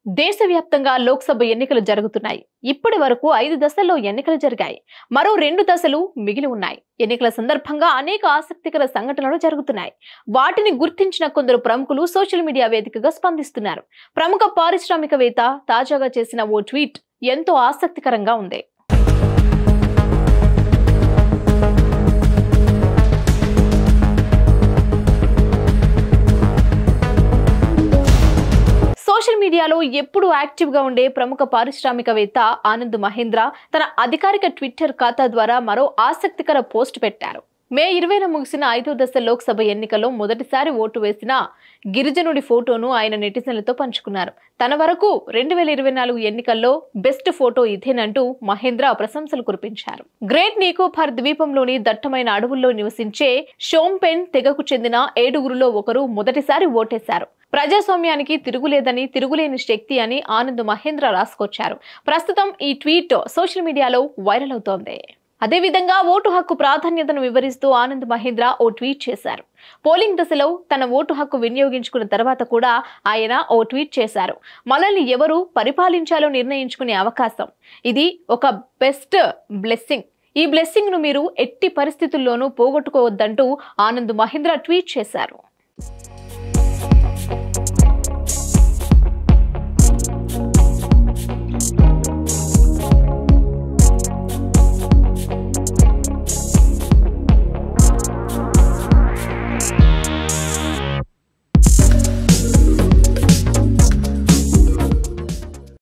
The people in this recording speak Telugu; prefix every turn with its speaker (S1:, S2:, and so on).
S1: దేశవ్యాప్తంగా లోక్సభ ఎన్నికలు జరుగుతున్నాయి. ఇప్పటి వరకు 5 దశల్లో ఎన్నికలు జరిగాయి. మరో 2 దశలు మిగిలి ఉన్నాయి. ఎన్నికల సందర్భంగా అనేక ఆసక్తికర సంఘటనలు జరుగుతున్నాయి. వాటిని గుర్తించిన కొందరు ప్రముఖులు సోషల్ మీడియా వేదికగా స్పందిస్తున్నారు. ప్రముఖ పారిశ్రామికవేత్త తాజాగా చేసిన ఓ ట్వీట్ ఎంతో ఆసక్తికరంగా ఉంది. సోషల్ మీడియాలో ఎప్పుడూ యాక్టివ్ గా ఉండే ప్రముఖ పారిశ్రామికవేత్త ఆనంద్ మహీంద్ర తన అధికారిక ట్విట్టర్ ఖాతా ద్వారా మరో ఆసక్తికర పోస్ట్ పెట్టారు. మే 20న ముగిసిన 5వ దశ లోక్సభ ఎన్నికల్లో మొదటిసారి ఓటు వేసిన గిరిజనుడి ఫోటోను ఆయన నెటిజన్లతో పంచుకున్నారు. తన వరకు 2024 ఎన్నికల్లో బెస్ట్ ఫోటో ఇదేనంటూ మహేంద్ర ప్రశంసలు కురిపించారు. గ్రేట్ నికోబార్ ద్వీపంలోని దట్టమైన అడవుల్లో నివసించే షోంపెన్ తెగకు చెందిన 7గురిలో ఒకరు మొదటిసారి ఓటేశారు. ప్రజాస్వామ్యానికి తిరుగులేదని, తిరుగులేని శక్తి అని ఆనంద్ మహేంద్ర రాసుకొచ్చారు. ప్రస్తుతం ఈ ట్వీట్ సోషల్ మీడియాలో వైరల్ అవుతోంది. అదేవిధంగా ఓటు హక్కు ప్రాధాన్యతను వివరిస్తూ ఆనంద్ మహీంద్ర ఓ ట్వీట్ చేశారు. పోలింగ్ దశలో తన ఓటు హక్కు వినియోగించుకున్న తర్వాత కూడా ఆయన ఓ ట్వీట్ చేశారు. మనల్ని ఎవరు పరిపాలించాలో నిర్ణయించుకునే అవకాశం, ఇది ఒక బెస్ట్ బ్లెస్సింగ్. ఈ బ్లెస్సింగ్ ను మీరు ఎట్టి పరిస్థితుల్లోనూ పోగొట్టుకోవద్దంటూ ఆనంద్ మహీంద్ర ట్వీట్ చేశారు.